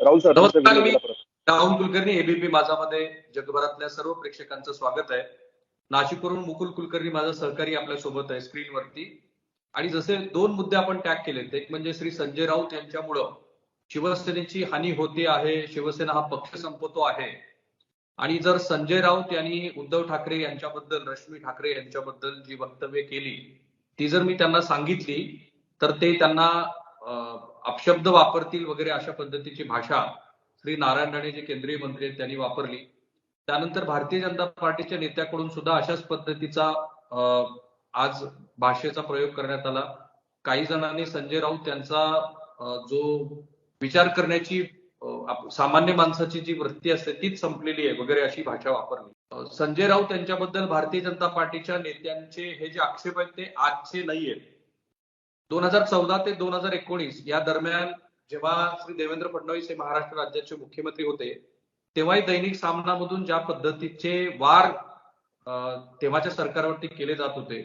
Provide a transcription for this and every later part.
Rahul sir, तुमचं नमस्कार, मी video परत. राहुल कुलकर्णी, एबीपी माझामध्ये जगभरातल्या सर्व प्रेक्षकांचं स्वागत आहे. नाशिकवरून मुकुल कुलकर्णी माझा सहकारी आपल्या सोबत आहे स्क्रीनवरती. आणि जसे दोन मुद्दे आपण टॅग केलेत, एक म्हणजे श्री संजय राऊत यांच्यामुळं शिवसेनेची हानी होते आहे, शिवसेना हा पक्ष संपतो आहे. आणि जर संजय राऊत यांनी उद्धव ठाकरे यांच्याबद्दल, रश्मी ठाकरे यांच्याबद्दल जी वक्तव्य केली ती जर मी त्यांना सांगितली तर ते त्यांना अपशब्द वापरतील वगैरे अशा पद्धतीची भाषा श्री नारायण राणे जे केंद्रीय मंत्री आहेत त्यांनी वापरली. त्यानंतर भारतीय जनता पार्टीच्या नेत्याकडून सुद्धा अशाच पद्धतीचा आज भाषेचा प्रयोग करण्यात आला. काही जणांनी संजय राऊत यांचा जो विचार करण्याची सामान्य माणसाची जी वृत्ती असते तीच संपलेली आहे वगैरे अशी भाषा वापरली. संजय राऊत यांच्याबद्दल भारतीय जनता पार्टीच्या नेत्यांचे हे जे आक्षेप आहेत ते आजचे नाहीये. 2014 ते 2019 या दरम्यान जेव्हा श्री देवेंद्र फडणवीस हे महाराष्ट्र राज्याचे मुख्यमंत्री होते तेव्हाही दैनिक सामनामधून ज्या पद्धतीचे वार तेव्हाच्या सरकारवरती केले जात होते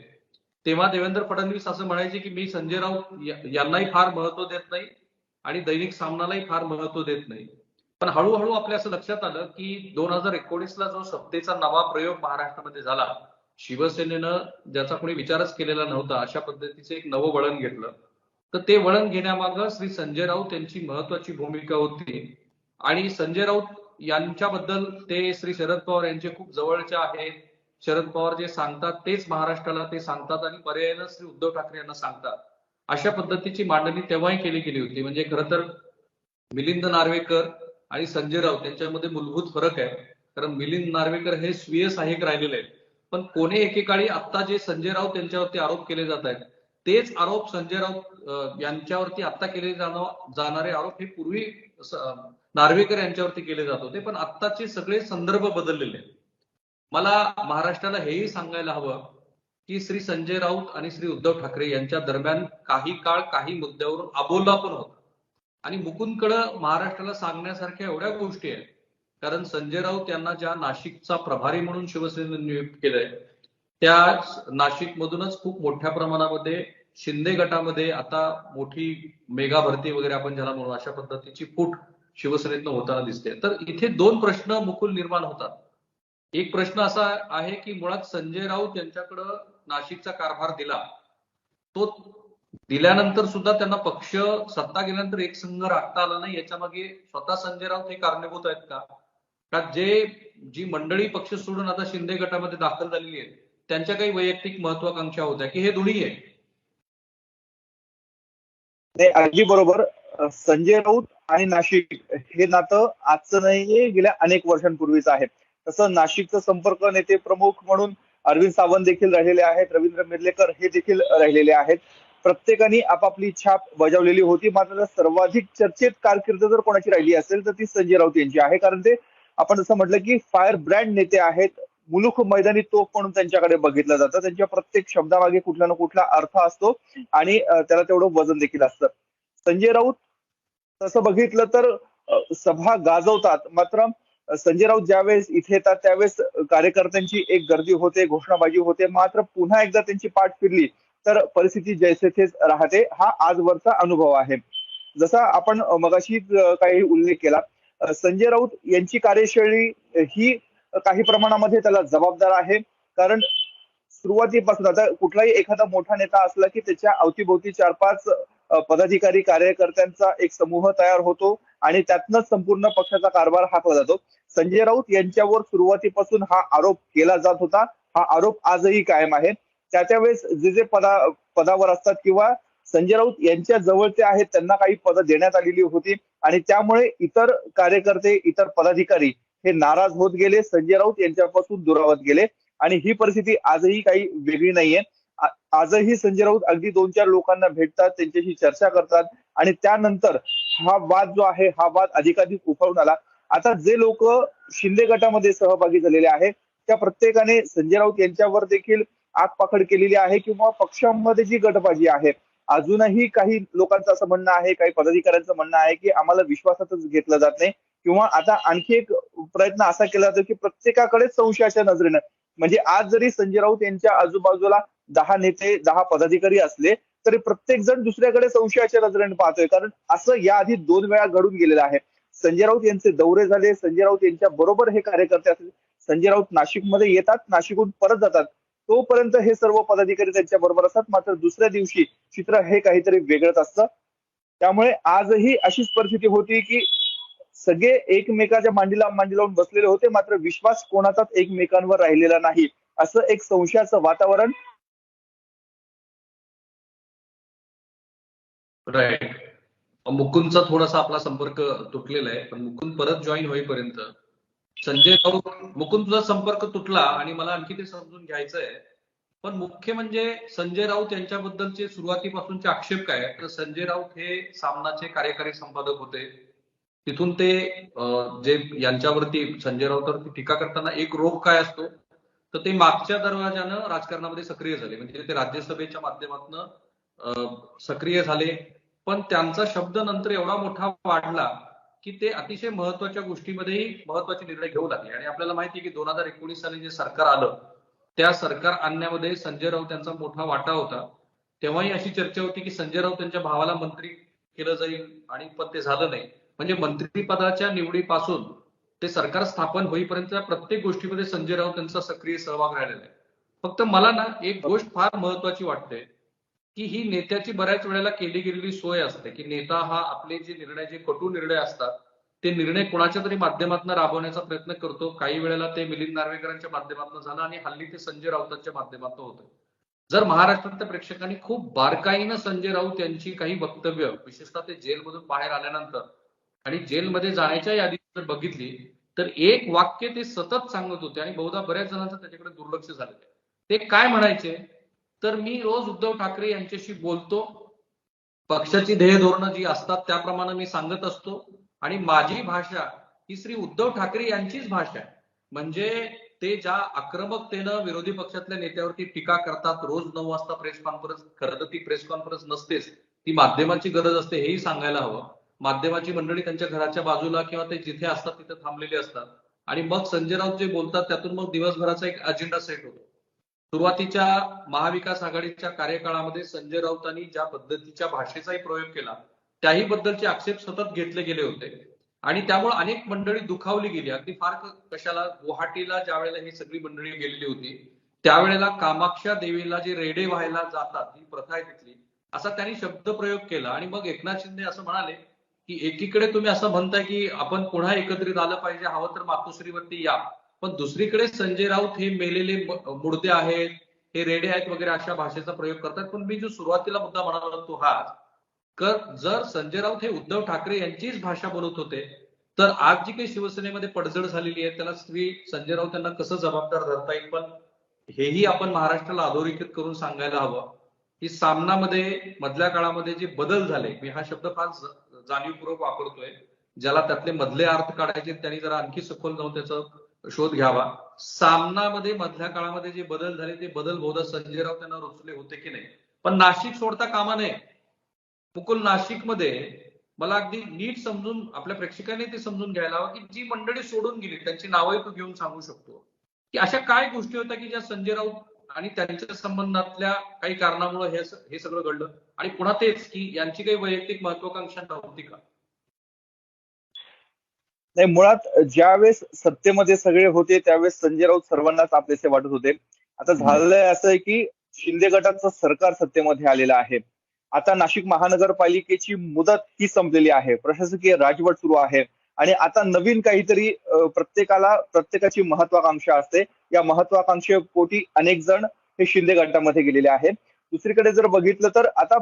तेव्हा देवेंद्र फडणवीस असं म्हणायचे की मी संजय राऊत यांनाही फार महत्व देत नाही आणि दैनिक सामनालाही फार महत्व देत नाही. पण हळूहळू आपल्या असं लक्षात आलं की 2019ला जो सत्तेचा नवा प्रयोग महाराष्ट्रामध्ये झाला, शिवसेनेनं ज्याचा कोणी विचारच केलेला नव्हता अशा पद्धतीचे एक नवं वळण घेतलं. तर ते वळण घेण्यामागं श्री संजय राऊत यांची महत्वाची भूमिका होती. आणि संजय राऊत यांच्याबद्दल ते श्री शरद पवार यांचे खूप जवळचे आहेत. शरद पवार जे सांगतात तेच महाराष्ट्राला ते सांगतात आणि पर्यायानं श्री उद्धव ठाकरे यांना सांगतात अशा पद्धतीची मांडणी तेव्हाही केली गेली होती. म्हणजे खरं तर मिलिंद नार्वेकर आणि संजय राऊत यांच्यामध्ये मूलभूत फरक आहे. कारण मिलिंद नार्वेकर हे स्वीय सहाय्यक राहिलेले आहेत, पण कोणी एकेकाळी आता जे संजय राऊत यांच्यावरती आरोप केले जात आहेत तेच आरोप संजय राऊत यांच्यावरती आता केले जाणारे आरोप हे पूर्वी नार्वेकर यांच्यावरती केले जात होते. पण आत्ताचे सगळे संदर्भ बदललेले आहेत. मला महाराष्ट्राला हेही सांगायला हवं की श्री संजय राऊत आणि श्री उद्धव ठाकरे यांच्या दरम्यान काही काळ काही मुद्द्यावरून अबोला पण होता. आणि मुकुंदकडं महाराष्ट्राला सांगण्यासारख्या एवढ्या गोष्टी आहेत. कारण संजय राऊत यांना ज्या नाशिकचा प्रभारी म्हणून शिवसेनेने नियुक्त केलंय त्याच नाशिक मधूनच खूप मोठ्या प्रमाणामध्ये शिंदे गटामध्ये आता मोठी मेगा भरती वगैरे आपण ज्याला म्हणू अशा पद्धतीची फूट शिवसेनेतनं होताना दिसते. तर इथे दोन प्रश्न मुकुल निर्माण होतात. एक प्रश्न असा आहे की मुळात संजय राऊत यांच्याकडं नाशिकचा कारभार दिला, तो दिल्यानंतर सुद्धा त्यांना पक्ष सत्ता गेल्यानंतर एक संघ राखता आला नाही. याच्या मागे स्वतः संजय राऊत हे कारणीभूत आहेत का? जी मंडळी पक्ष सोडून आता शिंदे गटामध्ये दाखल झालेली आहे त्यांच्या काही वैयक्तिक महत्वाकांक्षा होत्या की हे दोन्ही आहे? अगदी बरोबर. संजय राऊत आणि नाशिक हे नातं आजचं नाहीये, गेल्या अनेक वर्षांपूर्वीच आहे. तसं नाशिकचं संपर्क नेते प्रमुख म्हणून अरविंद सावंत देखील राहिलेले आहेत, रवींद्र मिर्लेकर हे देखील राहिलेले आहेत. प्रत्येकाने आपापली छाप बजावलेली होती. मात्र सर्वाधिक चर्चेत कारकीर्द जर कोणाची राहिली असेल तर ती संजय राऊत यांची आहे. कारण ते आपण जसं म्हटलं की फायर ब्रँड नेते आहेत. मुलूख मैदानी तोफ म्हणून त्यांच्याकडे बघितलं जातं. त्यांच्या प्रत्येक शब्दामागे कुठला ना कुठला अर्थ असतो आणि त्याला तेवढं वजन देखील असतं. संजय राऊत तसं बघितलं तर सभा गाजवतात. मात्र संजय राऊत ज्यावेळेस इथे येतात त्यावेळेस कार्यकर्त्यांची एक गर्दी होते, घोषणाबाजी होते. मात्र पुन्हा एकदा त्यांची पाठ फिरली तर परिस्थिती जैसे थेच राहते. हा आजवरचा अनुभव आहे. जसा आपण मगाशी काही उल्लेख केला, संजय राऊत यांची कार्यशैली ही काही प्रमाणामध्ये त्याला जबाबदार आहे. कारण सुरुवातीपासून आता कुठलाही एखादा मोठा नेता असला की त्याच्या अवतीभोवती 4-5 पदाधिकारी कार्यकर्त्यांचा एक समूह तयार होतो आणि त्यातनंच संपूर्ण पक्षाचा कारभार हाकला जातो. संजय राऊत यांच्यावर सुरुवातीपासून हा आरोप केला जात होता. हा आरोप आजही कायम आहे. त्या वेळेस जे पदावर असतात किंवा संजय राऊत यांच्या जवळचे आहेत त्यांना काही पदं देण्यात आलेली होती आणि त्यामुळे इतर कार्यकर्ते, इतर पदाधिकारी हे नाराज होत गेले, संजय राऊत यांच्यापासून दुरावत गेले. आणि ही परिस्थिती आजही काही वेगळी नाहीये. आजही संजय राऊत अगदी 2-4 लोकांना भेटतात, त्यांच्याशी चर्चा करतात आणि त्यानंतर हा वाद जो आहे हा वाद अधिकाधिक उफाळून आला. आता जे लोक शिंदे गटामध्ये सहभागी झालेले आहेत त्या प्रत्येकाने संजय राऊत यांच्यावर देखील आगपाखड केलेली आहे किंवा पक्षामध्ये जी गटबाजी आहे अजूनही काही लोकांचं असं म्हणणं आहे, काही पदाधिकाऱ्यांचं म्हणणं आहे की आम्हाला विश्वासातच घेतलं जात नाही. किंवा आता आणखी एक प्रयत्न असा केला जातो की प्रत्येकाकडे संशयाच्या नजरेनं, म्हणजे आज जरी संजय राऊत यांच्या आजूबाजूला 10 नेते 10 पदाधिकारी असले तरी प्रत्येक जण दुसऱ्याकडे संशयाच्या नजरेने पाहतोय. कारण असं याआधी 2 वेळा घडून गेलेलं आहे. संजय राऊत यांचे दौरे झाले, संजय राऊत यांच्या बरोबर हे कार्यकर्ते असतील, संजय राऊत नाशिकमध्ये येतात, नाशिकहून परत जातात, तोपर्यंत हे सर्व पदाधिकारी त्यांच्या बरोबर असतात. मात्र दुसऱ्या दिवशी चित्र हे काहीतरी वेगळंच असतं. त्यामुळे आजही अशीच परिस्थिती होती की सगळे एकमेकाच्या मांडीला मांडी लावून बसलेले होते, मात्र विश्वास कोणाचाच एकमेकांवर राहिलेला नाही, असं एक संशयाचं वातावरण. राईट. मुकुंदचा थोडासा आपला संपर्क तुटलेला आहे, पण मुकुंद परत जॉईन होईपर्यंत संजय राऊत, मुकुंद तुझा संपर्क तुटला आणि मला आणखी ते समजून घ्यायचं आहे. पण मुख्य म्हणजे संजय राऊत यांच्याबद्दलचे सुरुवातीपासूनचे आक्षेप काय, तर संजय राऊत हे सामनाचे कार्यकारी संपादक होते. तिथून ते जे यांच्यावरती संजय राऊतांवरती टीका करताना एक रोग काय असतो, तर ते मागच्या दरवाजानं राजकारणामध्ये सक्रिय झाले, म्हणजे ते राज्यसभेच्या माध्यमातून सक्रिय झाले. पण त्यांचा शब्द नंतर एवढा मोठा वाढला की ते अतिशय महत्वाच्या गोष्टीमध्येही महत्वाचे निर्णय घेऊ लागले. आणि आपल्याला माहिती आहे की 2019 साली जे सरकार आलं, त्या सरकार आणण्यामध्ये संजय राऊत यांचा मोठा वाटा होता. तेव्हाही अशी चर्चा होती की संजय राऊत यांच्या भावाला मंत्री केलं जाईल, आणि पण ते झालं नाही. म्हणजे मंत्रिपदाच्या निवडीपासून ते सरकार स्थापन होईपर्यंत प्रत्येक गोष्टीमध्ये संजय राऊत यांचा सक्रिय सहभाग राहिलेला आहे. फक्त मला ना एक गोष्ट फार महत्वाची वाटते की ही नेत्याची बऱ्याच वेळेला केली गेलेली सोय असते की नेता हा आपले जे निर्णय, जे कटू निर्णय असतात, ते निर्णय कोणाच्या तरी माध्यमातून राबवण्याचा प्रयत्न करतो. काही वेळेला ते मिलिंद नार्वेकरांच्या माध्यमातून झालं आणि हल्ली ते संजय राऊतांच्या माध्यमातून होतं. जर महाराष्ट्रातल्या प्रेक्षकांनी खूप बारकाईनं संजय राऊत यांची काही वक्तव्य, विशेषतः ते जेलमधून बाहेर आल्यानंतर आणि जेलमध्ये जाण्याच्या यादी जर बघितली, तर एक वाक्य ते सतत सांगत होते आणि बहुधा बऱ्याच जणांचं त्याच्याकडे दुर्लक्ष झालेलं आहे. ते काय म्हणायचे, तर मी रोज उद्धव ठाकरे यांच्याशी बोलतो, पक्षाची ध्येय धोरणं जी असतात त्याप्रमाणे मी सांगत असतो, आणि माझी भाषा ही श्री उद्धव ठाकरे यांचीच भाषा आहे. म्हणजे ते ज्या आक्रमकतेनं विरोधी पक्षातल्या नेत्यावरती टीका करतात, रोज 9 वाजता प्रेस कॉन्फरन्स, खरं तर ती प्रेस कॉन्फरन्स नसतेच, ती माध्यमाची गरज असते, हेही सांगायला हवं. माध्यमाची मंडळी त्यांच्या घराच्या बाजूला किंवा ते जिथे असतात तिथे थांबलेले असतात, आणि मग संजय राऊत जे बोलतात त्यातून मग दिवसभराचा एक अजेंडा सेट होतो. सुरुवातीच्या महाविकास आघाडीच्या कार्यकाळामध्ये संजय राऊतांनी ज्या पद्धतीच्या भाषेचाही प्रयोग केला, त्याही बद्दलचे आक्षेप सतत घेतले गेले होते, आणि त्यामुळे अनेक मंडळी दुखावली गेली. अगदी फार कशाला, गुवाहाटीला ज्या वेळेला ही सगळी मंडळी गेलेली होती, त्यावेळेला कामाक्षा देवीला जे रेडे व्हायला जातात, ही प्रथा आहे तिथली, असा त्यांनी शब्दप्रयोग केला. आणि मग एकनाथ शिंदे असं म्हणाले की एकीकडे तुम्ही असं म्हणताय की आपण पुन्हा एकत्रित आलं पाहिजे, हवं तर मातोश्रीवरती या, पण दुसरीकडे संजय राऊत हे मेलेले मुडदे आहेत, हे रेडे आहेत वगैरे अशा भाषेचा प्रयोग करतात. पण मी जो सुरुवातीला मुद्दा म्हणाला तो हाच, जर संजय राऊत हे उद्धव ठाकरे यांचीच भाषा बोलत होते, तर आज जी काही शिवसेनेमध्ये पडझड झालेली आहे त्याला श्री संजय राऊत यांना कसं जबाबदार धरता येईल. पण हेही आपण महाराष्ट्राला अधोरेखित करून सांगायला हवं की सामनामध्ये मधल्या काळामध्ये जे बदल झाले, मी हा शब्द फार जाणीवपूर्वक वापरतोय, ज्याला त्यातले मधले अर्थ काढायचे त्यांनी जरा आणखी सखोल जाऊन त्याचा शोध घ्यावा. सामनामध्ये मधल्या काळामध्ये जे बदल झाले ते बदल बहुधा संजय राऊत यांना रुचले होते की नाही, पण नाशिक सोडता कामा नये. मुकुल, नाशिकमध्ये मला अगदी नीट समजून आपल्या प्रेक्षकांनी ते समजून घ्यायला हवं की जी मंडळी सोडून गेली त्यांची नावही तू घेऊन सांगू शकतो की अशा काय गोष्टी होत्या की ज्या संजय राऊत आणि त्यांच्या संबंधातल्या काही कारणामुळे हे सगळं घडलं, आणि पुन्हा तेच की यांची काही वैयक्तिक महत्वाकांक्षा नव्हती का? नाही, मुळात ज्यावेळेस सत्तेमध्ये सगळे होते त्यावेळेस संजय राऊत सर्वांनाच आपलेसे वाटत होते. आता झालंय असं आहे की शिंदे गटाचं सरकार सत्तेमध्ये आलेलं आहे. आता नाशिक महानगरपालिकेची मुदत ही संपलेली आहे, प्रशासकीय राजवट सुरू आहे, आणि आता नवीन काहीतरी प्रत्येकाची महत्वाकांक्षा असते. या महत्वाकांक्षेपोटी अनेक जण हे शिंदे गटामध्ये गेलेले आहेत. दुसरीकडे जर बघितलं तर आता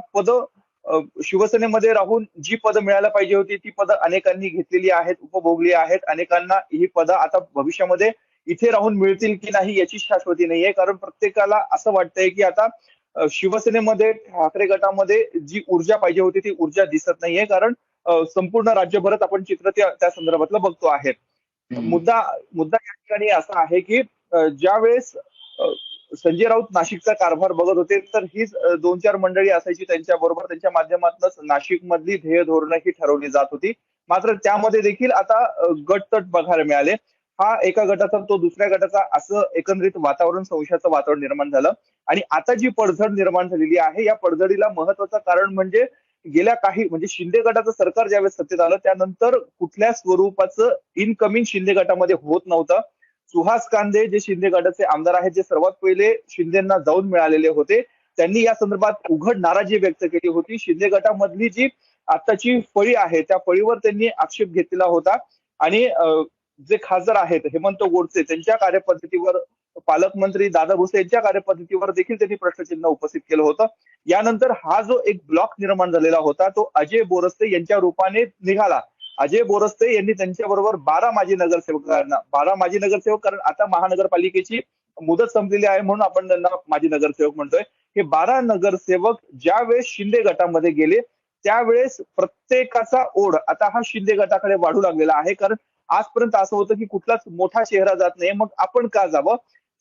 शिवसेनेमध्ये राहून जी पदं मिळायला पाहिजे होती ती पदं अनेकांनी घेतलेली आहेत, उपभोगली आहेत. अनेकांना ही पदं आता भविष्यामध्ये इथे राहून मिळतील की नाही याची शाश्वती नाहीये, कारण प्रत्येकाला असं वाटतंय की आता शिवसेनेमध्ये, ठाकरे गटामध्ये जी ऊर्जा पाहिजे होती ती ऊर्जा दिसत नाहीये, कारण संपूर्ण राज्यभरात आपण चित्र त्या संदर्भातलं बघतो आहे. मुद्दा या ठिकाणी असा आहे की ज्या वेळेस संजय राऊत नाशिकचा कारभार बघत होते तर हीच 2-4 मंडळी असायची त्यांच्या बरोबर, त्यांच्या माध्यमातूनच नाशिक मधली ध्येय धोरणं ही ठरवली जात होती. मात्र त्यामध्ये देखील आता गटतट बघायला मिळाले. हा एका गटाचा तो दुसऱ्या गटाचा, असं एकंदरीत वातावरण, संशयाचं वातावरण निर्माण झालं. आणि आता जी पडझड निर्माण झालेली आहे या पडझडीला महत्वाचं कारण म्हणजे गेल्या काही म्हणजे शिंदे गटाचं सरकार ज्यावेळेस सत्तेत आलं त्यानंतर कुठल्या स्वरूपाचं इनकमिंग शिंदे गटामध्ये होत नव्हतं. सुहास कांदे जे शिंदे गटाचे आमदार आहेत, जे सर्वात पहिले शिंदेना जाऊन मिळालेले होते, त्यांनी या संदर्भात उघड नाराजी व्यक्त केली होती. शिंदे गटामधली जी आताची फळी आहे त्या फळीवर त्यांनी आक्षेप घेतलेला होता आणि जे खासदार आहेत हेमंत गोडसे त्यांच्या कार्यपद्धतीवर, पालकमंत्री दादा भुसे यांच्या कार्यपद्धतीवर देखील त्यांनी प्रश्नचिन्ह उपस्थित केलं होतं. यानंतर हा जो एक ब्लॉक निर्माण झालेला होता तो अजय बोरस्ते यांच्या रूपाने निघाला. अजय बोरस्ते यांनी त्यांच्याबरोबर 12 माजी नगरसेवकांना, 12 माजी नगरसेवक, कारण आता महानगरपालिकेची मुदत संपलेली आहे म्हणून आपण त्यांना माजी नगरसेवक म्हणतोय. हे 12 नगरसेवक ज्यावेळेस शिंदे गटामध्ये गेले त्यावेळेस प्रत्येकाचा ओढ आता हा शिंदे गटाकडे वाढू लागलेला आहे. कारण आजपर्यंत असं होतं की कुठलाच मोठा चेहरा जात नाही, मग आपण का जावं,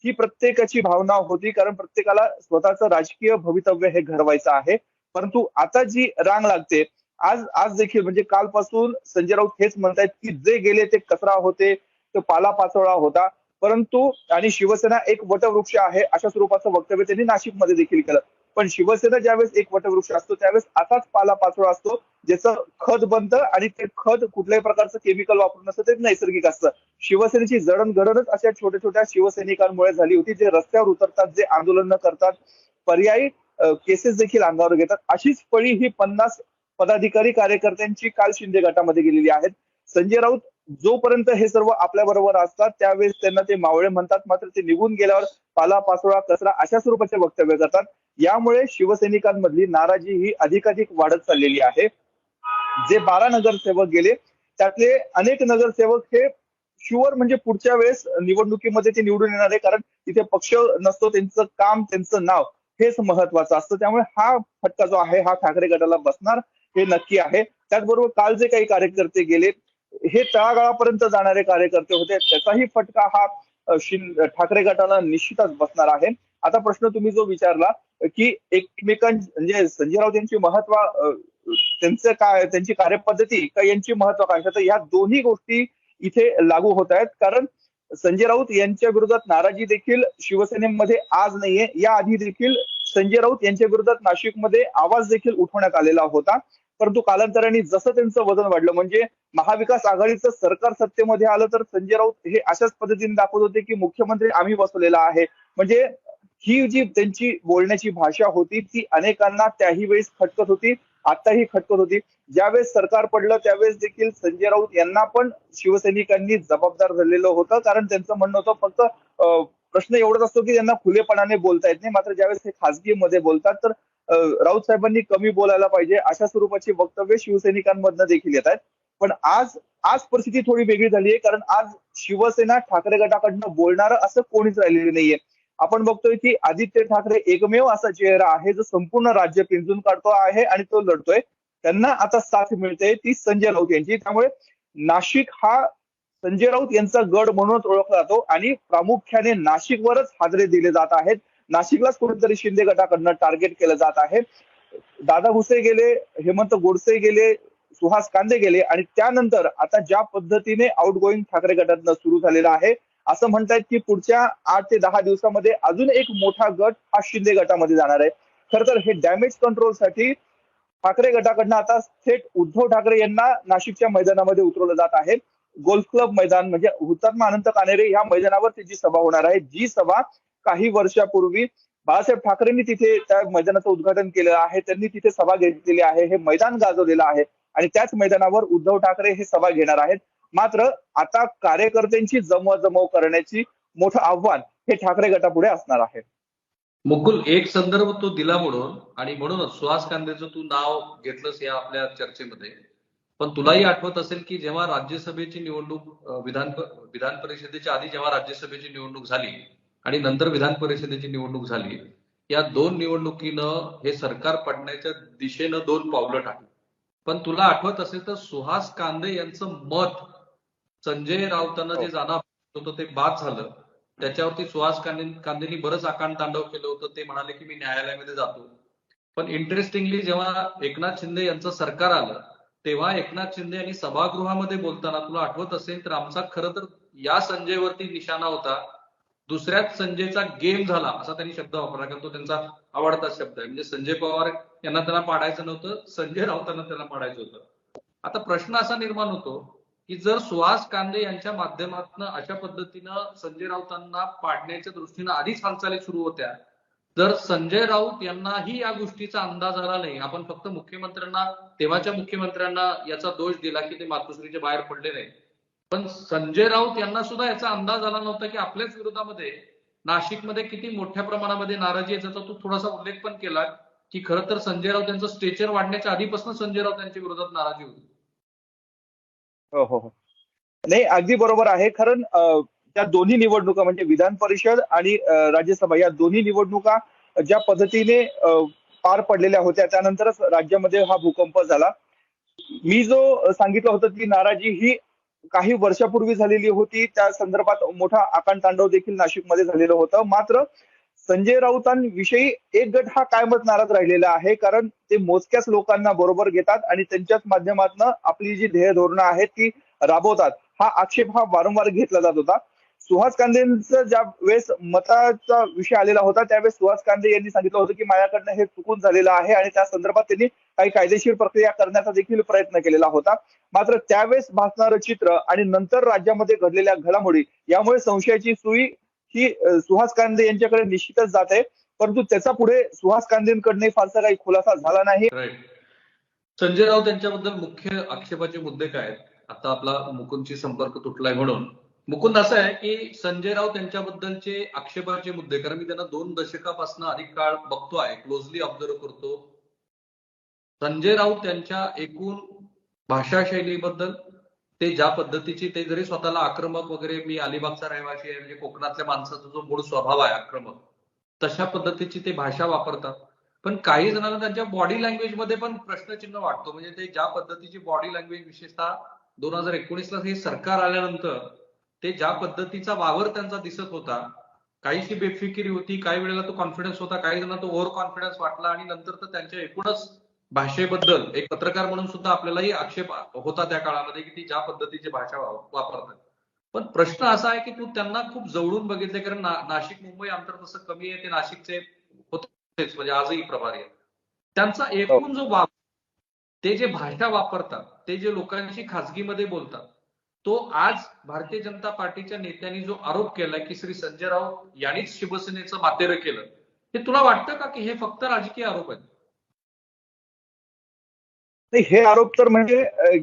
ही प्रत्येकाची भावना होती. कारण प्रत्येकाला स्वतःचं राजकीय भवितव्य हे घडवायचं आहे. परंतु आता जी रांग लागते, आज आज देखील म्हणजे कालपासून संजय राऊत हेच म्हणतायत की जे गेले ते कचरा होते, तो पालापाचोळा होता. परंतु आणि शिवसेना एक वटवृक्ष आहे अशा स्वरूपाचं वक्तव्य त्यांनी नाशिकमध्ये देखील केलं. पण शिवसेना ज्यावेळेस एक वटवृक्ष असतो त्यावेळेस असाच पालापाचोळा असतो ज्याचं खत बनतं आणि ते खत कुठल्याही प्रकारचं केमिकल वापरून नसतं, ते नैसर्गिक असतं. शिवसेनेची जडणघडणच अशा छोट्या छोट्या शिवसैनिकांमुळे झाली होती, जे रस्त्यावर उतरतात, जे आंदोलन करतात, पर्यायी केसेस देखील अंगावर घेतात. अशीच फळी ही 50 पदाधिकारी कार्यकर्त्यांची काल शिंदे गटामध्ये गेलेली आहेत. संजय राऊत जोपर्यंत हे सर्व आपल्या बरोबर असतात त्यावेळेस त्यांना ते मावळे म्हणतात, मात्र ते निघून गेल्यावर पालापाचोळा कचरा अशा स्वरूपाचे वक्तव्य करतात. यामुळे शिवसैनिकांमधली नाराजी ही अधिकाधिक वाढत चाललेली आहे. जे 12 नगरसेवक गेले त्यातले अनेक नगरसेवक हे शुअर म्हणजे पुढच्या वेळेस निवडणुकीमध्ये ते निवडून येणार आहे, कारण तिथे पक्ष नसतो, त्यांचं काम, त्यांचं नाव हेच महत्वाचं असतं. त्यामुळे हा फटका जो आहे हा ठाकरे गटाला बसणार हे नक्की आहे. त्याचबरोबर काल जे काही कार्यकर्ते गेले हे तळागाळापर्यंत जाणारे कार्यकर्ते होते, त्याचाही फटका हा ठाकरे गटाला निश्चितच बसणार आहे. आता प्रश्न तुम्ही जो विचारला की म्हणजे संजय राऊत यांची त्यांचं काय, त्यांची कार्यपद्धती का यांची महत्वाकांक्षा, तर या दोन्ही गोष्टी इथे लागू होत आहेत. कारण संजय राऊत यांच्या विरोधात नाराजी देखील शिवसेनेमध्ये आज नाहीये, या आधी देखील संजय राऊत यांच्या विरोधात नाशिकमध्ये आवाज देखील उठवण्यात आलेला होता. परंतु कालांतराने जसं त्यांचं वजन वाढलं, म्हणजे महाविकास आघाडीचं सरकार सत्तेमध्ये आलं तर संजय राऊत हे अशाच पद्धतीने दाखवत होते की मुख्यमंत्री आम्ही बसवलेला आहे. म्हणजे ही जी त्यांची बोलण्याची भाषा होती ती अनेकांना त्याही वेळेस खटकत होती, आताही खटकत होती. ज्यावेळेस सरकार पडलं त्यावेळेस देखील संजय राऊत यांना पण शिवसैनिकांनी जबाबदार धरलेलं होतं. कारण त्यांचं म्हणणं होतं फक्त प्रश्न एवढाच असतो की त्यांना खुलेपणाने बोलता येत नाही, मात्र ज्यावेळेस हे खासगीमध्ये बोलतात तर राऊत साहेबांनी कमी बोलायला पाहिजे अशा स्वरूपाची वक्तव्य शिवसैनिकांमधनं देखील येत आहेत. पण आज आज परिस्थिती थोडी वेगळी झाली आहे, कारण आज शिवसेना ठाकरे गटाकडनं बोलणारं असं कोणीच राहिलेलं नाहीये. आपण बघतोय की आदित्य ठाकरे एकमेव असा चेहरा आहे जो संपूर्ण राज्य पिंजून काढतो आहे आणि तो लढतोय. त्यांना आता साथ मिळते ती संजय राऊत यांची. त्यामुळे नाशिक हा संजय राऊत यांचा गड म्हणूनच ओळखला जातो आणि प्रामुख्याने नाशिकवरच हादरे दिले जात आहेत. नाशिकलाच कुठेतरी शिंदे गटाकडनं टार्गेट केलं जात आहे. दादा भुसे गेले, हेमंत गोडसे गेले, सुहास कांदे गेले आणि त्यानंतर आता ज्या पद्धतीने आउटगोईंग ठाकरे गटातनं सुरू झालेला आहे, असं म्हणतायत की पुढच्या 8 ते 10 दिवसामध्ये अजून एक मोठा गट हा शिंदे गटामध्ये जाणार आहे. खर तर हे डॅमेज कंट्रोलसाठी ठाकरे गटाकडनं आता थेट उद्धव ठाकरे यांना नाशिकच्या मैदानामध्ये उतरवलं जात आहे. गोल्फ क्लब मैदान म्हणजे हुतात्मा अनंत कान्हेरे या मैदानावर त्याची सभा होणार आहे. जी सभा काही वर्षापूर्वी बाळासाहेब ठाकरेंनी तिथे त्या मैदानाचं उद्घाटन केलं आहे, त्यांनी तिथे सभा घेतलेली आहे, हे मैदान गाजवलेलं आहे आणि त्याच मैदानावर उद्धव ठाकरे हे सभा घेणार आहेत. मात्र आता कार्यकर्त्यांची जमवाजमव करण्याची मोठं आव्हान हे ठाकरे गटापुढे असणार आहे. मुकुल, एक संदर्भ तो दिला म्हणून आणि म्हणूनच सुहास कांदेचं तू नाव घेतलंस या आपल्या चर्चेमध्ये. पण तुलाही आठवत असेल की जेव्हा राज्यसभेची निवडणूक विधान परिषदेच्या आधी जेव्हा राज्यसभेची निवडणूक झाली आणि नंतर विधान परिषदेची निवडणूक झाली, या दोन निवडणुकीनं हे सरकार पडण्याच्या दिशेनं 2 पावलं टाकली. पण तुला आठवत असेल तर सुहास कांदे यांचं मत संजय राऊतांना जे जाणं होतं ते बाद झालं. त्याच्यावरती सुहास कांदेंनी बरंच आकांड तांडव केलं होतं. ते म्हणाले की मी न्यायालयामध्ये जातो. पण इंटरेस्टिंगली जेव्हा एकनाथ शिंदे यांचं सरकार आलं तेव्हा एकनाथ शिंदे यांनी सभागृहामध्ये बोलताना तुला आठवत असेल तर आमचा खरं तर या संजयवरती निशाणा होता दुसऱ्याच संजयचा गेम झाला असा त्यांनी शब्द वापरला, कारण तो त्यांचा आवडता शब्द आहे. म्हणजे संजय पवार यांना त्याला पाडायचं नव्हतं, संजय राऊतांना त्याला पाडायचं होतं. आता प्रश्न असा निर्माण होतो की जर सुहास कांदे यांच्या माध्यमातून अशा पद्धतीनं संजय राऊतांना पाडण्याच्या दृष्टीनं आधीच हालचाली सुरू होत्या, जर संजय राऊत यांनाही या गोष्टीचा अंदाज आला नाही, आपण फक्त मुख्यमंत्र्यांना, तेव्हाच्या मुख्यमंत्र्यांना याचा दोष दिला की ते मातोश्रीच्या बाहेर पडले नाही, पण संजय राऊत यांना सुद्धा याचा अंदाज आला नव्हता की आपल्याच विरोधामध्ये नाशिकमध्ये किती मोठ्या प्रमाणामध्ये नाराजी आहे. त्याचा तू थोडासा उल्लेख पण केला की खरं तर संजय राऊत यांचं स्टेचर वाढण्याच्या आधीपासून संजय राऊत यांच्या विरोधात नाराजी होती. हो हो हो. नाही, अगदी बरोबर आहे. कारण त्या दोन्ही निवडणुका म्हणजे विधान परिषद आणि राज्यसभा या दोन्ही निवडणुका ज्या पद्धतीने पार पडलेल्या होत्या, त्यानंतरच राज्यामध्ये हा भूकंप झाला. मी जो सांगितलं होतं की नाराजी ही काही वर्षापूर्वी झालेली होती, त्या संदर्भात मोठा आकांडतांडव देखील नाशिकमध्ये झालेलं होतं. मात्र संजय राऊतांविषयी एक गट हा कायमच नाराज राहिलेला आहे, कारण ते मोजक्याच लोकांना बरोबर घेतात आणि त्यांच्याच माध्यमातून आपली जी ध्येय धोरणं आहेत ती राबवतात. हा आक्षेप हा वारंवार घेतला जात होता. सुहास कांदेंचं ज्या वेळेस मताचा विषय आलेला होता, त्यावेळेस सुहास कांदे यांनी सांगितलं होतं की माझ्याकडनं हे चुकून झालेलं आहे आणि त्या संदर्भात त्यांनी काही कायदेशीर प्रक्रिया करण्याचा देखील प्रयत्न केलेला होता. मात्र त्यावेळेस भासणारं चित्र आणि नंतर राज्यामध्ये घडलेल्या घडामोडी यामुळे संशयाची सुई ही सुहास कांदे यांच्याकडे निश्चितच जात आहे. परंतु त्याचा पुढे सुहास कांदेंकडनं फारसा काही खुलासा झाला नाही. संजय राऊत यांच्याबद्दल मुख्य आक्षेपाचे मुद्दे काय आहेत? आता आपला मुकुंदशी संपर्क तुटलाय म्हणून. मुकुंद, असं आहे की संजय राऊत यांच्याबद्दलचे आक्षेपाचे मुद्दे, कारण मी त्यांना 2 दशकापासून अधिक काळ बघतो आहे, क्लोजली ऑब्झर्व करतो. संजय राऊत यांच्या एकूण भाषा शैलीबद्दल, ते ज्या पद्धतीची, ते जरी स्वतःला आक्रमक वगैरे, मी अलिबागचा रहिवासी आहे म्हणजे कोकणातल्या माणसाचा जो मूळ स्वभाव आहे आक्रमक, तशा पद्धतीची ते भाषा वापरतात. पण काही जणांना त्यांच्या बॉडी लँग्वेज मध्ये पण प्रश्नचिन्ह वाटतो. म्हणजे ते ज्या पद्धतीची बॉडी लँग्वेज, विशेषतः 2019 ला हे सरकार आल्यानंतर ते ज्या पद्धतीचा वावर त्यांचा दिसत होता, काहीशी बेफिकिरी होती, काही वेळेला तो कॉन्फिडन्स होता, काही जणांना तो ओव्हर कॉन्फिडन्स वाटला, आणि नंतर तर त्यांच्या एकूणच भाषेबद्दल एक पत्रकार म्हणून सुद्धा आपल्यालाही आक्षेप होता त्या काळामध्ये की ती ज्या पद्धतीची भाषा वापरतात. पण प्रश्न असा आहे की तू त्यांना खूप जवळून बघितले, कारण नाशिक मुंबई अंतर तसं कमी आहे, ते नाशिकचे होतेच, म्हणजे आजही प्रभारी आहेत. त्यांचा एकूण जो वापर, ते जे भाषा वापरतात, ते जे लोकांशी खाजगीमध्ये बोलतात, तो आज भारतीय जनता पार्टीच्या नेत्यांनी जो आरोप केलाय की श्री संजय राऊत यांनीच शिवसेनेचं मातेरं केलं, हे तुला वाटतं का की हे फक्त राजकीय आरोप आहेत? नाही, हे आरोप तर म्हणजे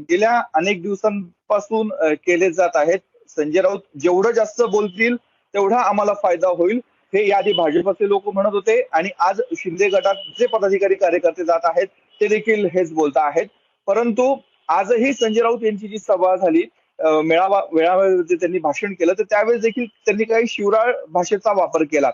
गेल्या अनेक दिवसांपासून केले जात आहेत. संजय राऊत जेवढं जास्त बोलतील तेवढा आम्हाला फायदा होईल, हे याआधी भाजपचे लोक म्हणत होते आणि आज शिंदे गटात जे पदाधिकारी कार्यकर्ते जात आहेत ते देखील हेच बोलत आहेत. परंतु आजही संजय राऊत यांची जी सभा झाली, मेळाव्यामध्ये त्यांनी भाषण केलं, तर त्यावेळेस देखील त्यांनी काही शिवराळ भाषेचा वापर केला.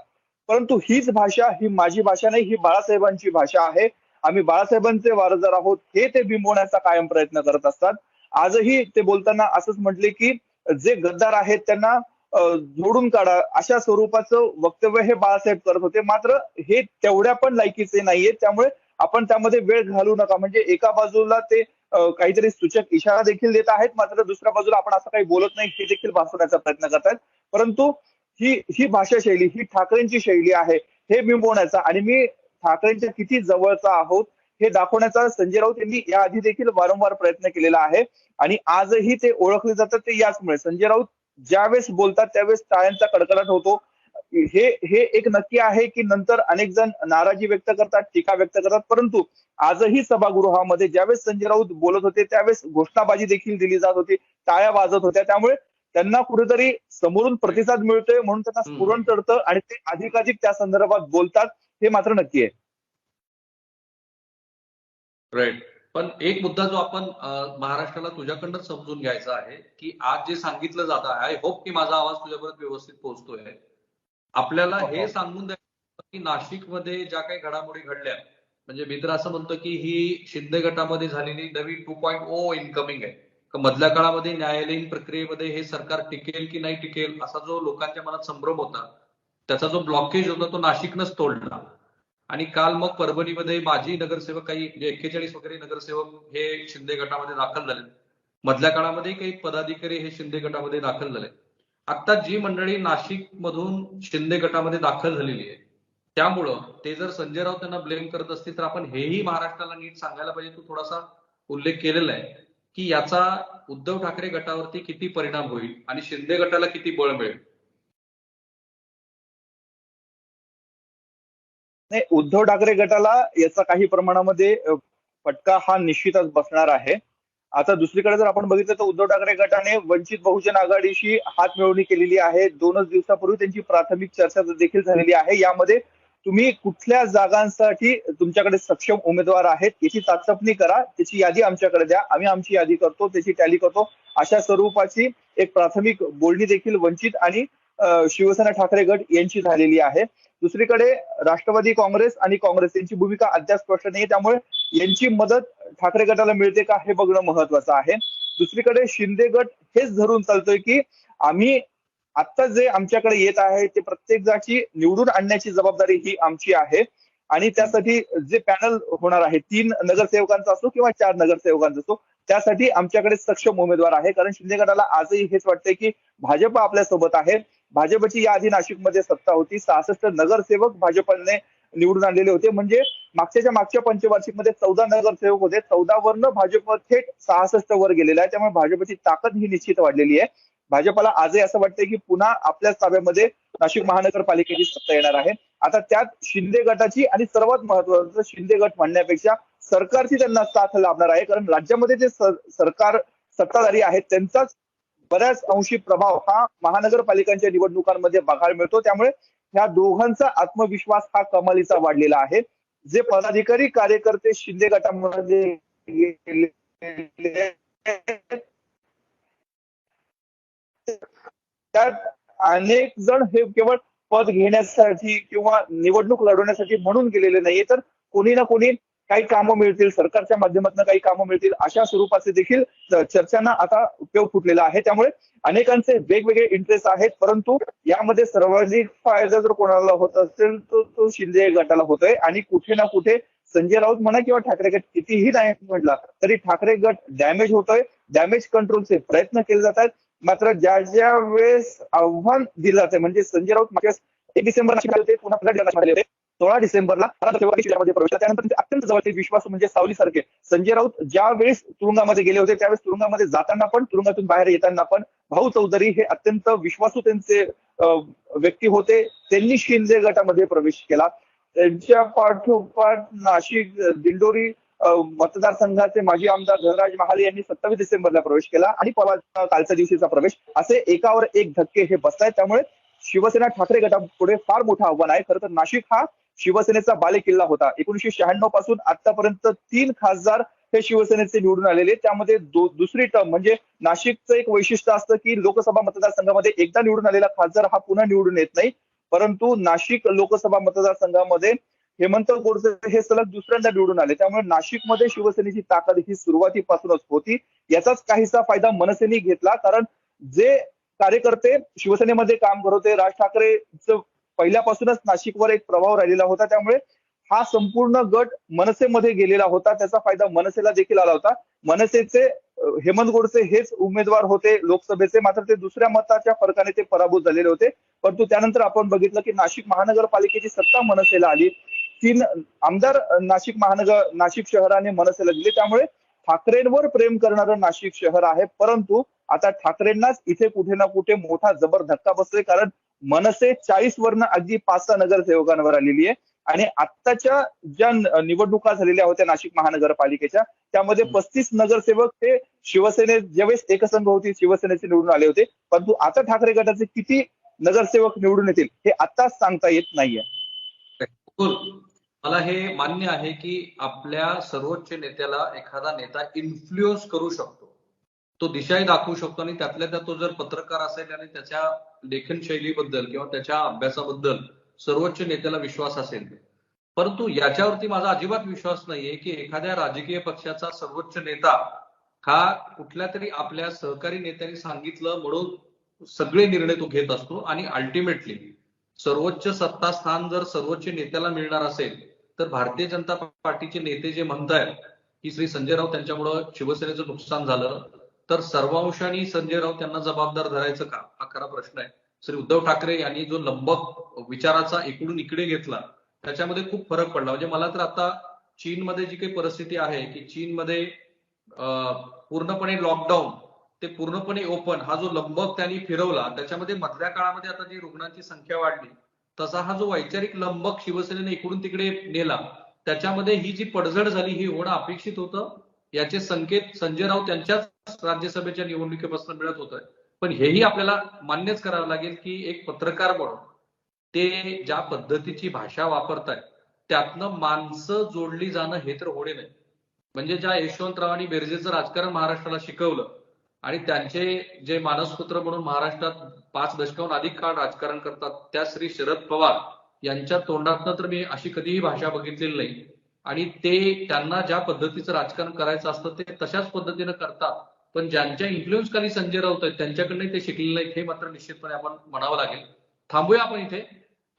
परंतु हीच भाषा ही माझी भाषा नाही, ही बाळासाहेबांची भाषा आहे. आम्ही बाळासाहेबांचे वारसदार आहोत, हे ते बिंबवण्याचा कायम प्रयत्न करत असतात. आजही ते बोलताना असंच म्हटले की जे गद्दार आहेत त्यांना जोडून काढा, अशा स्वरूपाचं वक्तव्य हे बाळासाहेब करत होते. मात्र हे तेवढ्या पण लायकीचे नाहीये, त्यामुळे आपण त्यामध्ये वेळ घालू नका. म्हणजे एका बाजूला ते काहीतरी सूचक इशारा देखील देत आहेत, मात्र दुसऱ्या बाजूला आपण असं काही बोलत नाही हे देखील भासवण्याचा प्रयत्न करतात. परंतु ही ही भाषा शैली, ही ठाकरेंची शैली आहे हे बिंबवण्याचा, आणि मी ठाकरेंच्या किती जवळचा आहोत हे दाखवण्याचा संजय राऊत यांनी याआधी देखील वारंवार प्रयत्न केलेला आहे. आणि आजही ते ओळखले जातात ते याचमुळे. संजय राऊत ज्यावेळेस बोलतात त्यावेळेस टाळ्यांचा कडकडाट होतो. हे हे एक नक्की आहे की नंतर अनेक जण नाराजी व्यक्त करतात, टीका व्यक्त करतात, परंतु आजही सभागृहामध्ये ज्यावेळेस संजय राऊत बोलत होते त्यावेळेस घोषणाबाजी देखील दिली जात होती, टाळ्या वाजत होत्या. त्यामुळे त्यांना कुठेतरी समोरून प्रतिसाद मिळतोय म्हणून त्यांना स्फुरण चढतं आणि ते अधिकाधिक त्या संदर्भात बोलतात, हे मात्र नक्की आहे. राईट. पण एक मुद्दा जो आपण महाराष्ट्राला तुझ्याकडनं समजून घ्यायचा आहे की आज जे सांगितलं जात आहे, आय होप की माझा आवाज तुझ्यापर्यंत व्यवस्थित पोहोचतोय, आपल्याला हे सांगून द्यायचं की नाशिकमध्ये ज्या काही घडामोडी घडल्या, म्हणजे मी तर असं म्हणतो की ही शिंदे गटामध्ये झालेली नवी 2.0 इनकमिंग आहे. मधल्या काळामध्ये न्यायालयीन प्रक्रियेमध्ये हे सरकार टिकेल की नाही टिकेल असा जो लोकांच्या मनात संभ्रम होता, त्याचा जो ब्लॉकेज होता तो नाशिकनंच तोडला. आणि काल मग परभणीमध्ये माजी नगरसेवक, काही 41 वगैरे नगरसेवक हे शिंदे गटामध्ये दाखल झाले. मधल्या काळामध्ये काही पदाधिकारी हे शिंदे गटामध्ये दाखल झाले. आता जी मंडळी नाशिक मधून शिंदे गटामध्ये दाखल झालेली आहे, त्यामुळं ते जर संजय राऊत त्यांना ब्लेम करत असतील तर आपण हेही महाराष्ट्राला नीट सांगायला पाहिजे. तू थोडासा उल्लेख केलेला आहे की याचा उद्धव ठाकरे गटावरती किती परिणाम होईल आणि शिंदे गटाला किती बळ मिळेल. नाही, उद्धव ठाकरे गटाला याचा काही प्रमाणामध्ये फटका हा निश्चितच बसणार आहे. आता दुसरीकडे जर आपण बघितलं तर उद्धव ठाकरे गटाने वंचित बहुजन आघाडीशी हातमिळवणी केलेली आहे. 2च दिवसापूर्वी त्यांची प्राथमिक चर्चा देखील झालेली आहे. यामध्ये तुम्ही कुठल्या जागांसाठी तुमच्याकडे सक्षम उमेदवार आहेत याची चाचपणी करा, त्याची यादी आमच्याकडे द्या, आम्ही आमची यादी करतो, त्याची टॅली करतो, अशा स्वरूपाची एक प्राथमिक बोलणी देखील वंचित आणि शिवसेना ठाकरे गट यांची झालेली आहे. दुसरीकडे राष्ट्रवादी काँग्रेस आणि काँग्रेस यांची भूमिका अद्याप स्पष्ट नाही, त्यामुळे यांची मदत ठाकरे गटाला मिळते का हे बघणं महत्वाचं आहे. दुसरीकडे शिंदे गट हेच धरून चालतोय की आम्ही आता जे आमच्याकडे येत आहे ते प्रत्येक जागी निवडून आणण्याची जबाबदारी ही आमची आहे आणि त्यासाठी जे पॅनल होणार आहे 3 नगरसेवकांचा असो किंवा 4 नगरसेवकांचा असो, त्यासाठी आमच्याकडे सक्षम उमेदवार आहे. कारण शिंदे गटाला आजही हेच वाटतंय की भाजप आपल्या सोबत आहे. भाजपची याआधी नाशिकमध्ये सत्ता होती, 66 नगरसेवक भाजपने निवडून आणलेले होते. म्हणजे मागच्या पंचवार्षिकमध्ये 14 नगरसेवक होते, 14 वरनं भाजप थेट 66 वर गेलेला आहे. त्यामुळे भाजपची ताकद ही निश्चित वाढलेली आहे. भाजपला आजही असं वाटतंय की पुन्हा आपल्याच ताब्यामध्ये नाशिक महानगरपालिकेची सत्ता येणार आहे. आता त्यात शिंदे गटाची आणि सर्वात महत्वाचं शिंदे गट म्हणण्यापेक्षा सरकारची त्यांना साथ लाभणार आहे. कारण राज्यामध्ये जे सरकार सत्ताधारी आहेत त्यांचाच बऱ्याच अंशी प्रभाव हा महानगरपालिकांच्या निवडणुकांमध्ये बघायला मिळतो. त्यामुळे ह्या दोघांचा आत्मविश्वास हा कमालीचा वाढलेला आहे. जे पदाधिकारी कार्यकर्ते शिंदे गटामध्ये गेलेले त्यात अनेक जण हे केवळ पद घेण्यासाठी किंवा निवडणूक लढवण्यासाठी म्हणून गेलेले नाहीये, तर कोणी ना कोणी काही कामं मिळतील, सरकारच्या माध्यमातून काही कामं मिळतील अशा स्वरूपाचे देखील चर्चांना आता उपयोग फुटलेला आहे. त्यामुळे अनेकांचे वेगवेगळे इंटरेस्ट आहेत, परंतु यामध्ये सर्वाधिक फायदा जर कोणाला होत असेल तर तो शिंदे गटाला होतोय. आणि कुठे ना कुठे संजय राऊत म्हणा किंवा ठाकरे गट कितीही नाही म्हटला तरी ठाकरे गट डॅमेज होतोय. डॅमेज कंट्रोलचे प्रयत्न केले जात आहेत. मात्र ज्या वेळेस आव्हान दिलं जाते म्हणजे संजय राऊत मागच्या 1 डिसेंबर होते, पुन्हा 16 डिसेंबरला मध्ये प्रवेश. त्यानंतर अत्यंत जवळचे विश्वास म्हणजे सावलीसारखे संजय राऊत ज्या वेळेस तुरुंगामध्ये गेले होते त्यावेळेस तुरुंगामध्ये जाताना पण तुरुंगातून बाहेर येताना पण भाऊ चौधरी हे अत्यंत विश्वासू त्यांचे व्यक्ती होते. त्यांनी शिंदे गटामध्ये प्रवेश केला. त्यांच्या पाठोपाठ नाशिक दिंडोरी मतदारसंघाचे माजी आमदार धनराज महाले यांनी 27 डिसेंबरला प्रवेश केला आणि कालच्या दिवशीचा प्रवेश, असे एकावर एक धक्के हे बसतायत. त्यामुळे शिवसेना ठाकरे गटापुढे फार मोठं आव्हान आहे. खरं तर नाशिक हा शिवसेनेचा बालेकिल्ला होता. 1996 पासून आतापर्यंत 3 खासदार हे शिवसेनेचे निवडून आलेले. त्यामध्ये दुसरी टर्म म्हणजे नाशिकचं एक वैशिष्ट्य असतं की लोकसभा मतदारसंघामध्ये एकदा निवडून आलेला खासदार हा पुन्हा निवडून येत नाही, परंतु नाशिक लोकसभा मतदारसंघामध्ये हेमंत गोडसे हे सलग दुसऱ्यांदा निवडून आले. त्यामुळे नाशिकमध्ये शिवसेनेची ताकद ही सुरुवातीपासूनच होती. याचाच काहीसा फायदा मनसेने घेतला. कारण जे कार्यकर्ते शिवसेनेमध्ये काम करत होते, राज ठाकरेंचं पहिल्यापासूनच नाशिकवर एक प्रभाव राहिलेला होता. त्यामुळे हा संपूर्ण गट मनसेमध्ये गेलेला होता. त्याचा फायदा मनसेला देखील आला होता. मनसेचे हेमंत गोडसे हेच उमेदवार होते लोकसभेचे, मात्र ते दुसऱ्या मताच्या फरकाने ते पराभूत झालेले होते. परंतु त्यानंतर आपण बघितलं की नाशिक महानगरपालिकेची सत्ता मनसेला आली. 3 आमदार नाशिक शहराने मनसेला दिले. त्यामुळे ठाकरेंवर प्रेम करणारं नाशिक शहर आहे. परंतु आता ठाकरेंनाच इथे कुठे ना कुठे मोठा जबर धक्का बसतोय. कारण मनसे 40 वरनं अगदी 5-6 नगरसेवकांवर आलेली आहे आणि आत्ताच्या ज्या निवडणुका झालेल्या होत्या नाशिक महानगरपालिकेच्या त्यामध्ये 35 नगरसेवक हे शिवसेने ज्यावेळेस एकसंघ होती शिवसेनेचे निवडून आले होते. परंतु आता ठाकरे गटाचे किती नगरसेवक निवडून येतील हे आत्ताच सांगता येत नाहीये. मला हे मान्य आहे की आपल्या सर्वोच्च नेत्याला एखादा नेता इन्फ्लुएन्स करू शकतो, तो दिशाही दाखवू शकतो आणि त्यातल्या त्यात तो जर पत्रकार असेल आणि त्याच्या लेखन शैलीबद्दल किंवा त्याच्या अभ्यासाबद्दल सर्वोच्च नेत्याला विश्वास असेल, परंतु याच्यावरती माझा अजिबात विश्वास नाहीये की एखाद्या राजकीय पक्षाचा सर्वोच्च नेता हा कुठल्या तरी आपल्या सहकारी नेत्यांनी सांगितलं म्हणून सगळे निर्णय तो घेत असतो. आणि अल्टिमेटली सर्वोच्च सत्तास्थान जर सर्वोच्च नेत्याला मिळणार असेल तर भारतीय जनता पार्टीचे नेते जे म्हणतायत की श्री संजय राऊत त्यांच्यामुळं शिवसेनेचं नुकसान झालं, तर सर्वांशाने संजय राऊत यांना जबाबदार धरायचं का, हा खरा प्रश्न आहे. श्री उद्धव ठाकरे यांनी जो लंबक विचाराचा इकडून इकडे घेतला त्याच्यामध्ये खूप फरक पडला. म्हणजे मला तर आता चीनमध्ये जी काही परिस्थिती आहे की चीनमध्ये पूर्णपणे लॉकडाऊन ते पूर्णपणे ओपन, हा जो लंबक त्यांनी फिरवला त्याच्यामध्ये मधल्या काळामध्ये आता जी रुग्णांची संख्या वाढली तसा हा जो वैचारिक लंबक शिवसेनेने इकडून तिकडे नेला त्याच्यामध्ये ही जी पडझड झाली ही होणं अपेक्षित होतं. याचे संकेत संजय राऊत यांच्याच राज्यसभेच्या निवडणुकीपासून मिळत होतं. पण हेही आपल्याला मान्यच करावं लागेल की एक पत्रकार म्हणून ते ज्या पद्धतीची भाषा वापरतायत त्यातनं माणसं जोडली जाणं हे तर होणे नाही. म्हणजे ज्या यशवंतरावांनी बेरजेचं राजकारण महाराष्ट्राला शिकवलं आणि त्यांचे जे मानसपुत्र म्हणून महाराष्ट्रात 5 दशकाहून अधिक काळ राजकारण करतात त्या श्री शरद पवार यांच्या तोंडातनं तर मी अशी कधीही भाषा बघितलेली नाही. आणि ते त्यांना ज्या पद्धतीचं राजकारण करायचं असतं ते तशाच पद्धतीनं करतात. पण ज्यांच्या इन्फ्लुएन्स खाली संजय राऊत आहेत त्यांच्याकडनं ते शिकलेले नाहीत हे मात्र निश्चितपणे आपण म्हणावं लागेल. थांबूया आपण इथे.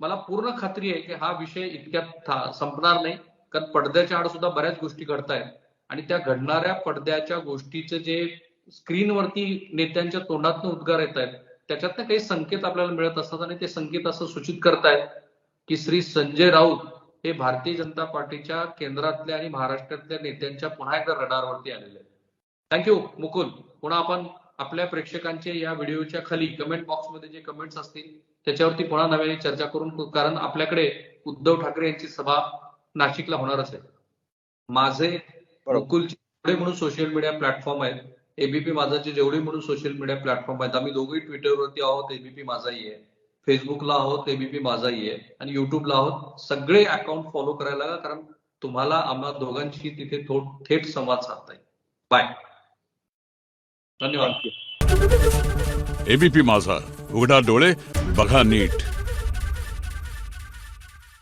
मला पूर्ण खात्री आहे की हा विषय इतक्यात संपणार नाही, कारण पडद्याच्या आड सुद्धा बऱ्याच गोष्टी घडतायत आणि त्या घडणाऱ्या पडद्याच्या गोष्टीचं जे स्क्रीनवरती नेत्यांच्या तोंडातून उद्गार येत आहेत त्याच्यातनं काही संकेत आपल्याला मिळत असतात आणि ते संकेत असं सूचित करतायत की श्री संजय राऊत हे भारतीय जनता पार्टीच्या केंद्रातल्या आणि महाराष्ट्रातल्या नेत्यांच्या पुन्हा एकदा रडारवरती आलेले आहेत. थँक्यू मुकुल. पुन्हा आपण आपल्या प्रेक्षकांचे या व्हिडिओच्या खाली कमेंट बॉक्समध्ये जे कमेंट्स असतील त्याच्यावरती पुन्हा नव्याने चर्चा करून, कारण आपल्याकडे उद्धव ठाकरे यांची सभा नाशिकला होणारच आहे. माझे मुकुलचे जेवढे म्हणून सोशल मीडिया प्लॅटफॉर्म आहेत, एबीपी माझाचे जेवढे म्हणून सोशल मीडिया प्लॅटफॉर्म आहेत, आम्ही दोघेही ट्विटरवरती आहोत, एबीपी माझाही आहे, फेसबुकला आहोत, एबीपी माझाही आहे आणि युट्यूबला आहोत. सगळे अकाउंट फॉलो करायला लागा, कारण तुम्हाला आम्हा दोघांशी तिथे थेट संवाद साधता येईल. बाय. धन्यवाद. एबीपी माझा, उघडा डोळे बघा नीट.